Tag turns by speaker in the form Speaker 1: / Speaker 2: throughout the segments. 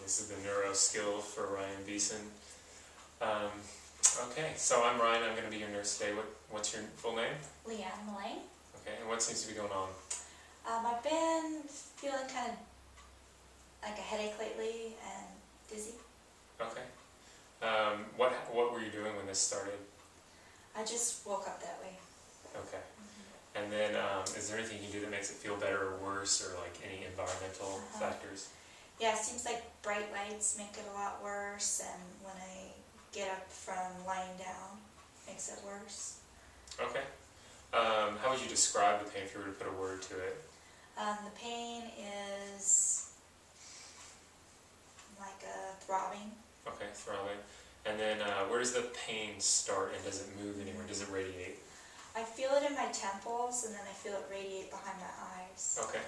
Speaker 1: This is the neuro skill for Ryan Beeson. Okay, so I'm Ryan. I'm going to be your nurse today. What's your full name?
Speaker 2: Leanne Mullane.
Speaker 1: Okay, and what seems to be going on?
Speaker 2: I've been feeling kind of like a headache lately and dizzy.
Speaker 1: Okay. What were you doing when this started?
Speaker 2: I just woke up that way.
Speaker 1: Okay. And then, is there anything you can do that makes it feel better or worse, or like any environmental factors?
Speaker 2: Yeah, it seems like bright lights make it a lot worse, and when I get up from lying down, it makes it worse.
Speaker 1: Okay. How would you describe the pain if you were to put a word to it?
Speaker 2: The pain is like a throbbing.
Speaker 1: Okay, throbbing. And then, where does the pain start, and does it move anywhere? Does it radiate?
Speaker 2: I feel it in my temples, and then I feel it radiate behind my eyes.
Speaker 1: Okay.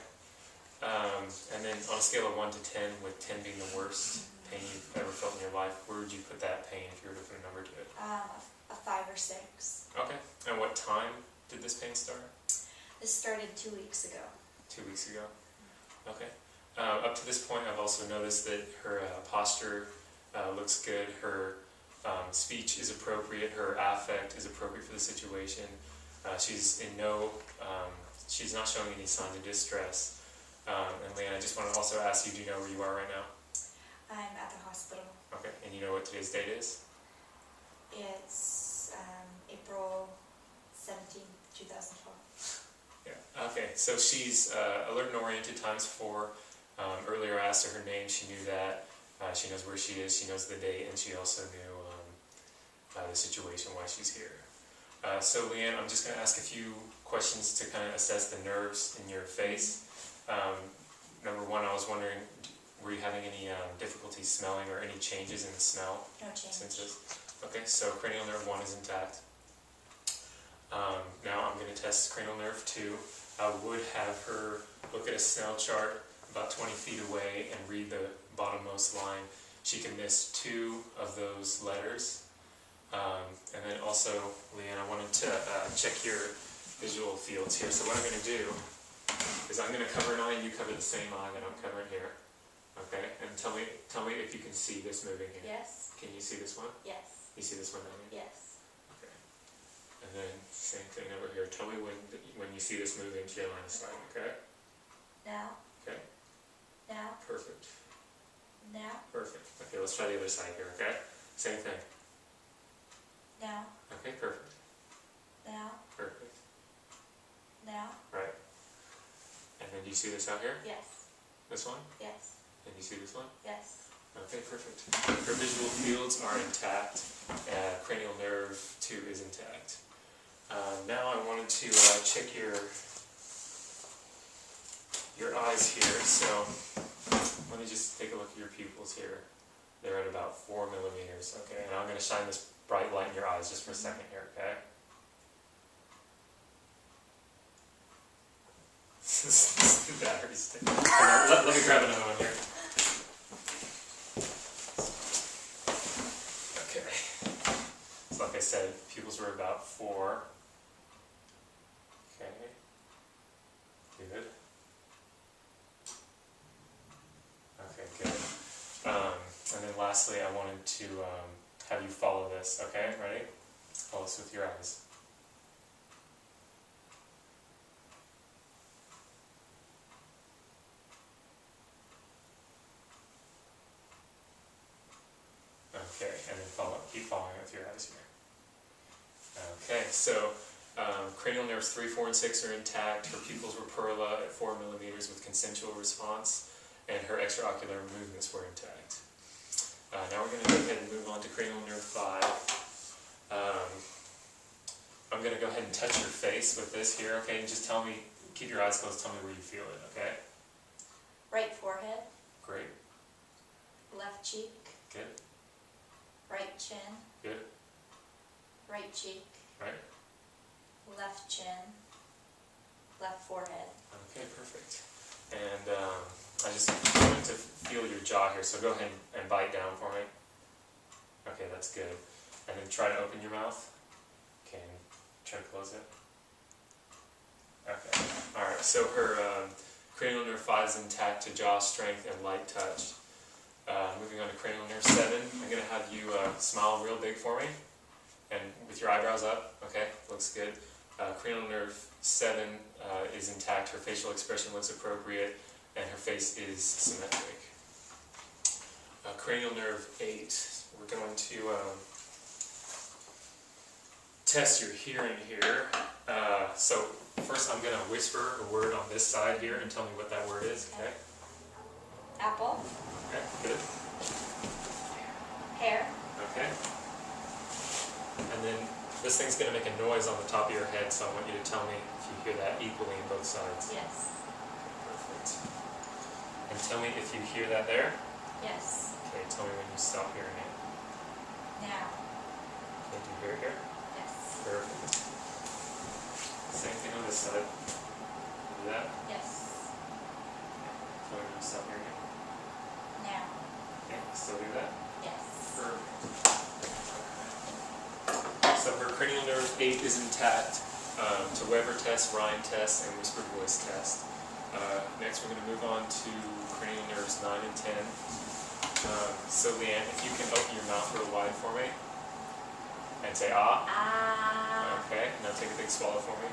Speaker 1: And then on a scale of 1 to 10, with 10 being the worst pain you've ever felt in your life, where would you put that pain if you were to put a number to it?
Speaker 2: A 5 or 6.
Speaker 1: Okay. And what time did this pain start?
Speaker 2: This started 2 weeks ago.
Speaker 1: 2 weeks ago. Okay. Up to this point, I've also noticed that her posture looks good. Her speech is appropriate. Her affect is appropriate for the situation. She's not showing any signs of distress. And Leanne, I just want to also ask you, do you know where you are right now?
Speaker 2: I'm at the hospital.
Speaker 1: Okay. And you know what today's date is?
Speaker 2: It's April 17th, 2012.
Speaker 1: Yeah. Okay. So she's alert and oriented ×4. Earlier I asked her her name. She knew that. She knows where she is. She knows the date, and she also knew the situation, why she's here. So Leanne, I'm just going to ask a few questions to kind of assess the nerves in your face. Number one, I was wondering, were you having any difficulty smelling or any changes in the smell?
Speaker 2: No change.
Speaker 1: Senses? Okay, so cranial nerve 1 is intact. Now I'm going to test cranial nerve 2. I would have her look at a smell chart about 20 feet away and read the bottommost line. She can miss 2 of those letters. And then also, Leanne, I wanted to check your visual fields here. So what I'm going to do is I'm going to cover an eye and you cover the same eye that I'm covering here. Okay? And tell me if you can see this moving here.
Speaker 2: Yes.
Speaker 1: Can you see this one?
Speaker 2: Yes.
Speaker 1: You see this one down here?
Speaker 2: Yes.
Speaker 1: Okay. And then same thing over here. Tell me when you see this moving to your line of sight, okay?
Speaker 2: Now.
Speaker 1: Okay.
Speaker 2: Now.
Speaker 1: Perfect.
Speaker 2: Now.
Speaker 1: Perfect. Okay, let's try the other side here, okay? Same thing.
Speaker 2: Now.
Speaker 1: Okay, perfect.
Speaker 2: Now.
Speaker 1: Perfect.
Speaker 2: Now.
Speaker 1: Right. And then do you see this out here?
Speaker 2: Yes.
Speaker 1: This one?
Speaker 2: Yes.
Speaker 1: And you see this one?
Speaker 2: Yes.
Speaker 1: Okay, perfect. Her visual fields are intact. Cranial nerve 2 is intact. Now I wanted to check your eyes here. So let me just take a look at your pupils here. They're at about 4 millimeters. Okay, and I'm going to shine this bright light in your eyes just for a second here. Okay. The battery's sticking. Let me grab another one here. Okay. So like I said, pupils were about 4. Okay. Good. Okay, good. And then lastly, I wanted to have you follow this. Okay, ready? Follow this with your eyes. Okay, and then keep following with your eyes here. Okay, so cranial nerves 3, 4, and 6 are intact. Her pupils were PERRELA at 4 millimeters with consensual response, and her extraocular movements were intact. Now we're going to go ahead and move on to cranial nerve 5. I'm going to go ahead and touch your face with this here, okay? And just tell me, keep your eyes closed, tell me where you feel it, okay?
Speaker 2: Right forehead.
Speaker 1: Great.
Speaker 2: Left cheek.
Speaker 1: Good.
Speaker 2: Right chin.
Speaker 1: Good.
Speaker 2: Right cheek.
Speaker 1: Right.
Speaker 2: Left chin. Left forehead.
Speaker 1: Okay, perfect. And I just wanted to feel your jaw here, so go ahead and bite down for me. Okay, that's good. And then try to open your mouth. Okay, and try to close it. Okay, alright, so her cranial nerve 5 is intact to jaw strength and light touch. Moving on to cranial nerve 7, I'm going to have you smile real big for me, and with your eyebrows up, okay, looks good. Cranial nerve 7 is intact, her facial expression looks appropriate, and her face is symmetric. Cranial nerve 8, we're going to test your hearing here. So first I'm going to whisper a word on this side here and tell me what that word is, okay?
Speaker 2: Apple.
Speaker 1: Okay, good.
Speaker 2: Hair.
Speaker 1: Okay. And then this thing's going to make a noise on the top of your head, so I want you to tell me if you hear that equally in both sides.
Speaker 2: Yes.
Speaker 1: Perfect. And tell me if you hear that there.
Speaker 2: Yes.
Speaker 1: Okay, tell me when you stop hearing it.
Speaker 2: Now.
Speaker 1: Okay, do you hear it here?
Speaker 2: Yes.
Speaker 1: Perfect. Same thing on this side. Do that.
Speaker 2: Yes.
Speaker 1: Tell me when you stop hearing it.
Speaker 2: Now.
Speaker 1: Okay, still do that.
Speaker 2: Yes.
Speaker 1: Perfect. So her cranial nerve 8 is intact. To Weber test, Ryan test, and whispered voice test. Next we're going to move on to cranial nerves 9 and 10. So Leanne, if you can open your mouth real wide for me and say ah.
Speaker 2: Ah.
Speaker 1: Okay, now take a big swallow for me.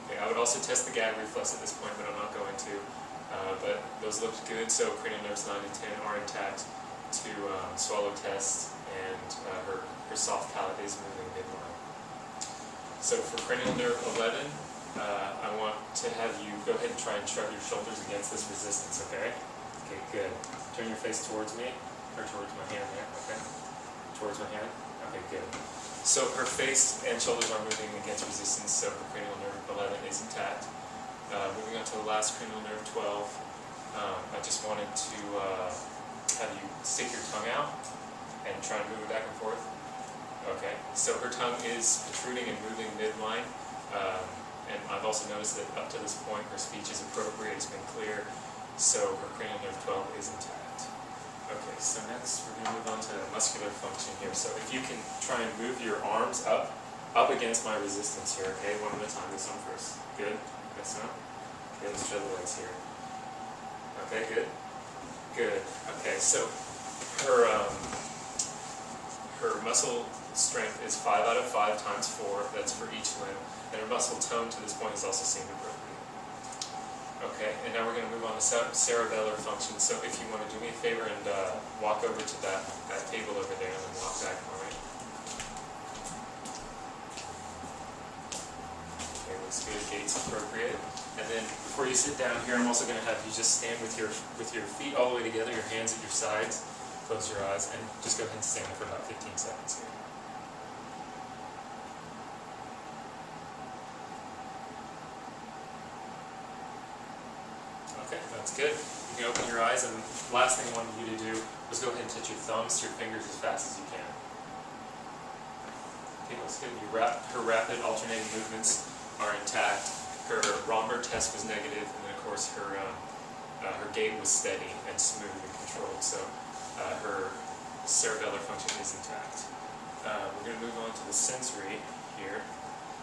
Speaker 1: Okay, I would also test the gag reflex at this point, but I'm not going to. But those looked good, so cranial nerves 9 and 10 are intact. To swallow test, and her soft palate is moving midline. So for cranial nerve 11, I want to have you go ahead and try and shrug your shoulders against this resistance, okay? Okay, good. Turn your face towards me, or towards my hand there, okay? Towards my hand? Okay, good. So her face and shoulders are moving against resistance, so her cranial nerve 11 is intact. Moving on to the last cranial nerve 12, I just wanted to have you stick your tongue out and try and move it back and forth. Okay, so her tongue is protruding and moving midline, and I've also noticed that up to this point her speech is appropriate, it's been clear, so her cranial nerve 12 is intact. Okay, so next we're going to move on to muscular function here. So if you can try and move your arms up against my resistance here, okay, one at a time. This one first. Good? This one? Okay, let's try the legs here. Okay, good? Good. Okay, so her muscle strength is 5 out of 5 times 4. That's for each limb. And her muscle tone to this point is also seemed appropriate. Okay, and now we're going to move on to cerebellar function. So if you want to do me a favor and walk over to that table over there and then walk back for me. Okay, looks good. Gait's appropriate. And then before you sit down here, I'm also going to have you just stand with your feet all the way together, your hands at your sides, close your eyes, and just go ahead and stand for about 15 seconds here. Okay, that's good. You can open your eyes, and the last thing I wanted you to do was go ahead and touch your thumbs to your fingers as fast as you can. Okay, looks good. Her rapid alternating movements are intact. Her Romberg test was negative, and then of course her gait was steady and smooth and controlled, so her cerebellar function is intact. We're going to move on to the sensory here.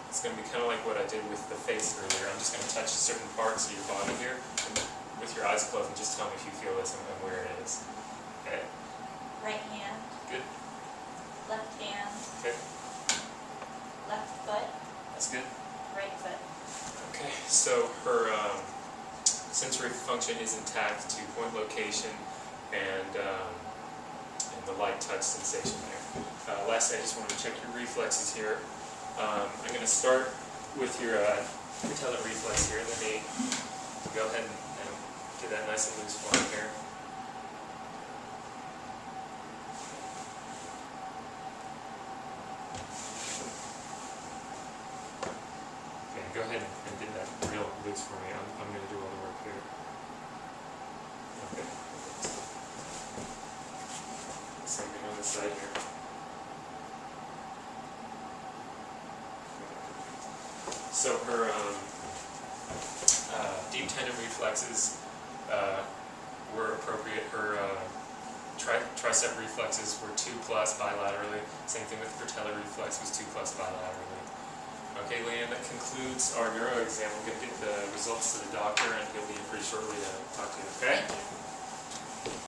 Speaker 1: It's going to be kind of like what I did with the face earlier. I'm just going to touch certain parts of your body here, and with your eyes closed, and just tell me if you feel this and where it is. Okay?
Speaker 2: Right hand.
Speaker 1: Good.
Speaker 2: Left hand.
Speaker 1: Okay.
Speaker 2: Left foot.
Speaker 1: That's good.
Speaker 2: Right foot.
Speaker 1: Okay, so her sensory function is intact to point location and the light touch sensation there. Lastly, I just want to check your reflexes here. I'm going to start with your patellar reflex here. Let me go ahead and get that nice and loose for me here. Okay, go ahead and get that real loose for me. I'm going to do all the work here. Okay. Same thing on this side here. So her deep tendon reflexes were appropriate. Her tricep reflexes were 2+ bilaterally. Same thing with patellar reflex was 2+ bilaterally. Okay, Leanne, that concludes our neuro exam. We're going to get the results to the doctor, and he'll be in pretty shortly to talk to you, okay?